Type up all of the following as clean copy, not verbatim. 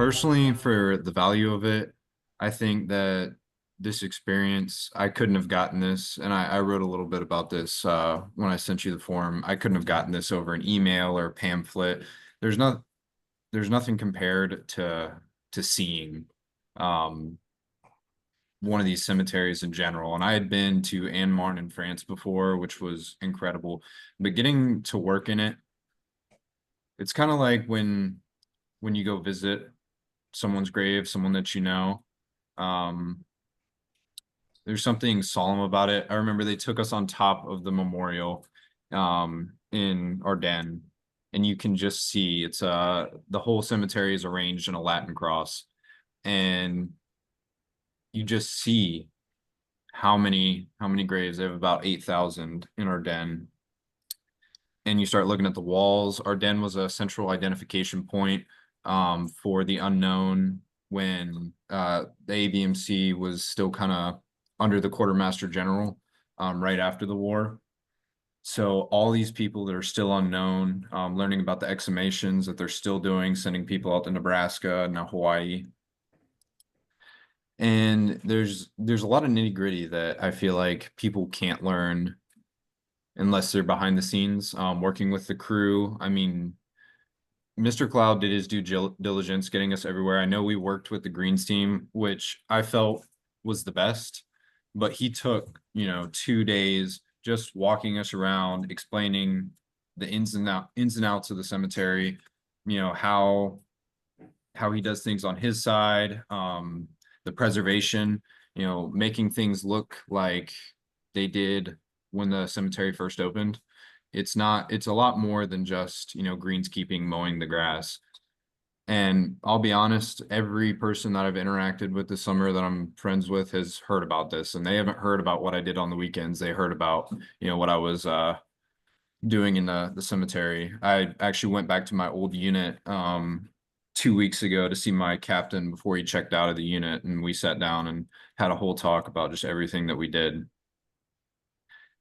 Personally, for the value of it, I think that this experience, I couldn't have gotten this, and I wrote a little bit about this when I sent you the form. I couldn't have gotten this over an email or a pamphlet. There's not, there's nothing compared to seeing um, one of these cemeteries in general. And I had been to Marne in France before, which was incredible. But getting to work in it, it's kind of like when you go visit someone's grave, someone that you know. Um, there's something solemn about it. I remember they took us on top of the memorial in Ardennes, and you can just see it's the whole cemetery is arranged in a Latin cross, and you just see how many graves. They have about 8,000 in Ardennes, and you start looking at the walls. Ardennes was a central identification point for the unknown when the ABMC was still kind of under the quartermaster general right after the war. So all these people that are still unknown, learning about the exhumations that they're still doing, sending people out to Nebraska and now Hawaii. And there's a lot of nitty gritty that I feel like people can't learn unless they're behind the scenes, working with the crew. I mean, Mr. Cloud did his due diligence getting us everywhere. I know we worked with the Greens team, which I felt was the best, but he took, 2 days just walking us around, explaining the ins and outs of the cemetery, how he does things on his side, the preservation, making things look like they did when the cemetery first opened. It's a lot more than just, greenskeeping, mowing the grass. And I'll be honest, every person that I've interacted with this summer that I'm friends with has heard about this, and they haven't heard about what I did on the weekends. They heard about, what I was doing in the cemetery. I actually went back to my old unit 2 weeks ago to see my captain before he checked out of the unit, and we sat down and had a whole talk about just everything that we did.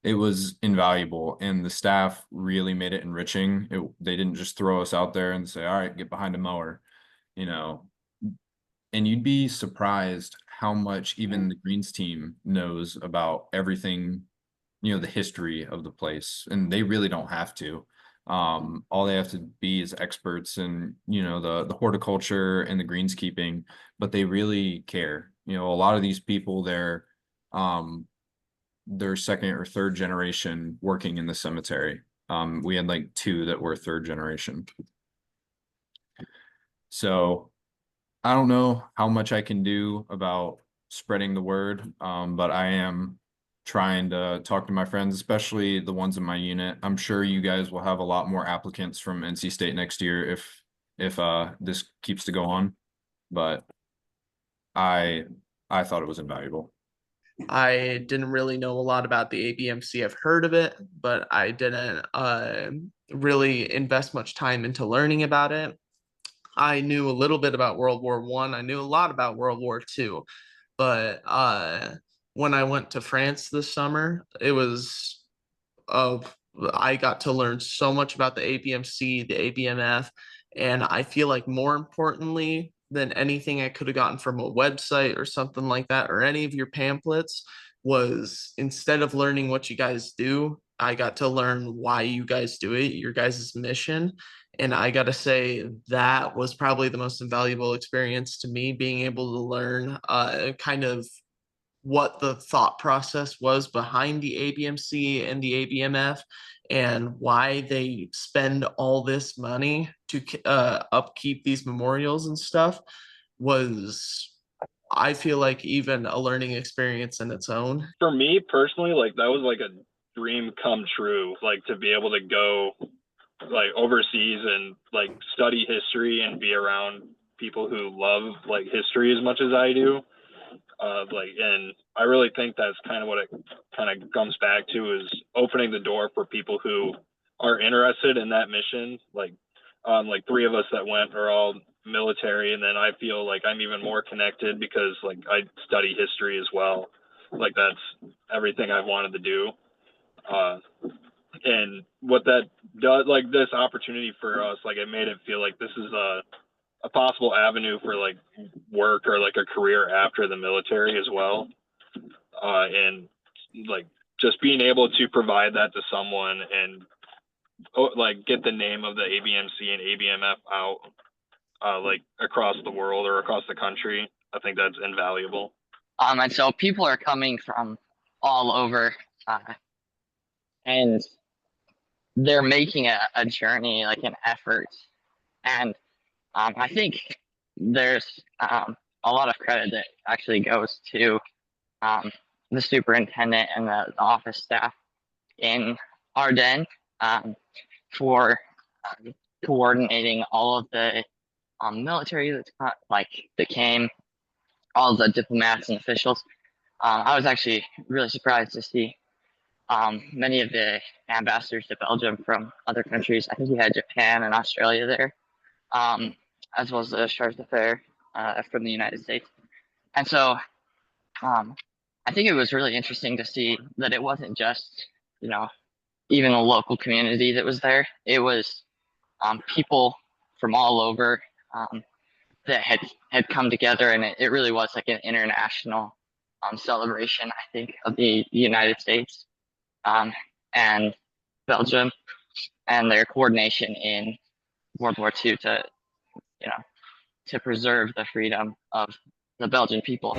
It was invaluable, and the staff really made it enriching. They didn't just throw us out there and say, all right, get behind a mower, you know. And you'd be surprised how much even the Greens team knows about everything, the history of the place, and they really don't have to. All they have to be is experts in, the horticulture and the greenskeeping, but they really care. A lot of these people, they're second or third generation working in the cemetery. We had like two that were third generation. So I don't know how much I can do about spreading the word, but I am trying to talk to my friends, especially the ones in my unit. I'm sure you guys will have a lot more applicants from NC State next year if this keeps to go on. But I I thought it was invaluable. I didn't really know a lot about the ABMC. I've heard of it, but I didn't really invest much time into learning about it. I knew a little bit about World War One. I knew a lot about World War Two, but when I went to France this summer, it was of I got to learn so much about the ABMC, the ABMF, and I feel like more importantly than anything I could have gotten from a website or something like that or any of your pamphlets was instead of learning what you guys do, I got to learn why you guys do it, your guys' mission. And I got to say, that was probably the most invaluable experience to me, being able to learn kind of what the thought process was behind the ABMC and the ABMF and why they spend all this money to upkeep these memorials and stuff was, I feel like, even a learning experience in its own. For me personally, like that was like a dream come true, like to be able to go like overseas and like study history and be around people who love like history as much as I do. And I really think that's kind of what it kind of comes back to is opening the door for people who are interested in that mission. Like three of us that went are all military, and then I feel like I'm even more connected because like I study history as well. Like that's everything I've wanted to do. Uh, and what that does, like this opportunity for us, like it made it feel like this is a possible avenue for like work or like a career after the military as well. And like just being able to provide that to someone and like get the name of the ABMC and ABMF out like across the world or across the country, I think that's invaluable. And so people are coming from all over, and they're making a journey, like an effort. And I think there's a lot of credit that actually goes to the superintendent and the office staff in Ardennes for coordinating all of the military that came, all the diplomats and officials. I was actually really surprised to see many of the ambassadors to Belgium from other countries. I think we had Japan and Australia there, as well as the charge d'affaires from the United States. And so I think it was really interesting to see that it wasn't just, even the local community that was there. It was people from all over that had come together, and it really was like an international celebration, I think, of the United States and Belgium and their coordination in World War II to preserve the freedom of the Belgian people.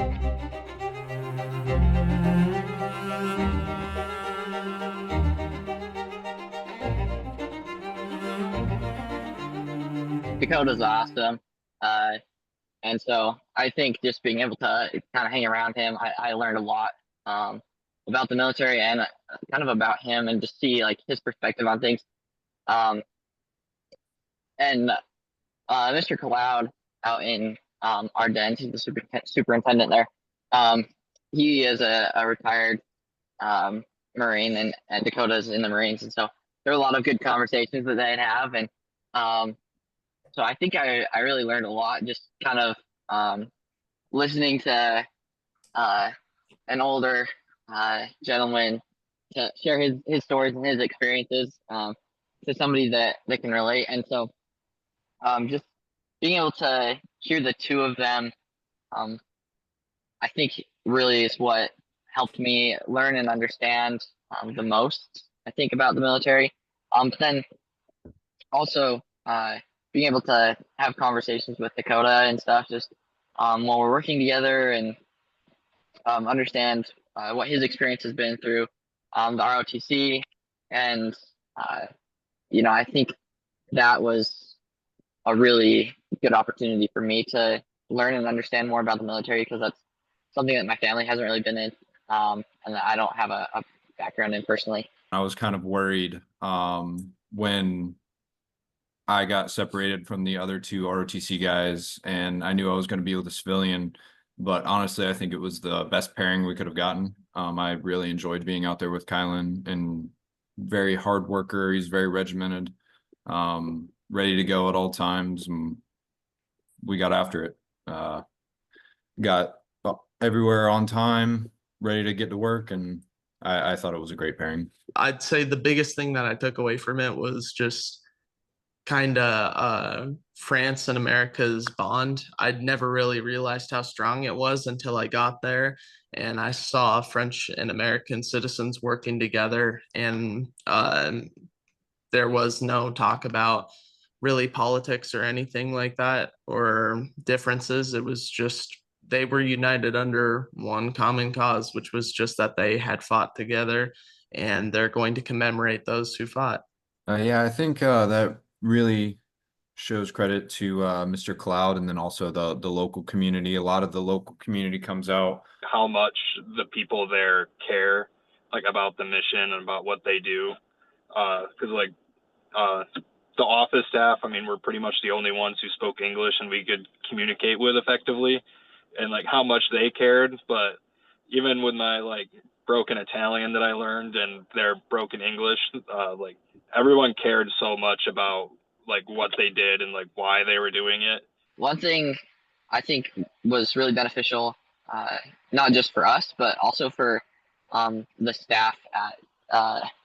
Dakota's awesome. And so I think just being able to kind of hang around him, I learned a lot about the military and kind of about him, and just see like his perspective on things. And Mr. Cloud out in Ardennes, he's the superintendent there. He is a retired Marine, and Dakota's in the Marines, and so there are a lot of good conversations that they'd have, and so I think I really learned a lot just kind of listening to an older gentleman to share his stories and his experiences to somebody that can relate. And so just being able to hear the two of them, I think really is what helped me learn and understand the most, I think, about the military. But then also being able to have conversations with Dakota and stuff, just while we're working together, and understand what his experience has been through the ROTC. And, I think that was a really good opportunity for me to learn and understand more about the military, because that's something that my family hasn't really been in, and that I don't have a background in personally. I was kind of worried when I got separated from the other two ROTC guys, and I knew I was going to be with a civilian, but honestly, I think it was the best pairing we could have gotten. I really enjoyed being out there with Kylan, and very hard worker. He's very regimented, ready to go at all times, and we got after it. Got everywhere on time, ready to get to work, and I thought it was a great pairing. I'd say the biggest thing that I took away from it was just kind of France and America's bond. I'd never really realized how strong it was until I got there and I saw French and American citizens working together, and there was no talk about really politics or anything like that or differences. It was just they were united under one common cause, which was just that they had fought together, and they're going to commemorate those who fought. Yeah, I think that really shows credit to Mr. Cloud, and then also the local community. A lot of the local community comes out. How much the people there care, like, about the mission and about what they do. Because like the office staff, I mean, we're pretty much the only ones who spoke English and we could communicate with effectively, and like how much they cared. But even with my like broken Italian that I learned and their broken English, like everyone cared so much about like what they did and like why they were doing it. One thing I think was really beneficial, not just for us, but also for the staff at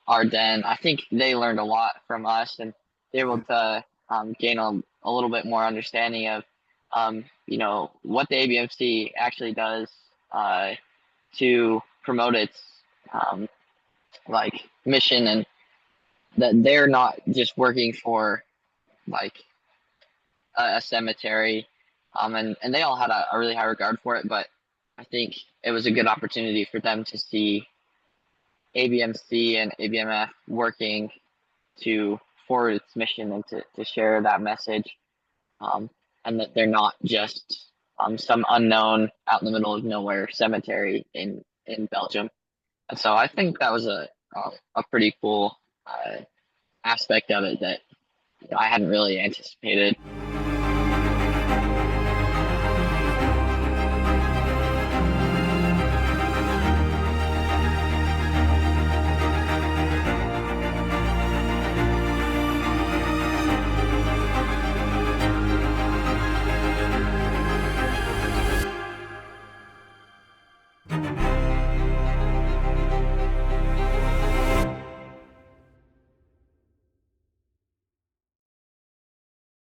Ardennes. I think they learned a lot from us, and they were able to gain a little bit more understanding of you know, what the ABMC actually does to promote its like mission, and that they're not just working for like a cemetery, and they all had a really high regard for it, but I think it was a good opportunity for them to see ABMC and ABMF working to forward its mission and to share that message, and that they're not just some unknown out in the middle of nowhere cemetery in Belgium. And so I think that was a pretty cool aspect of it that I hadn't really anticipated.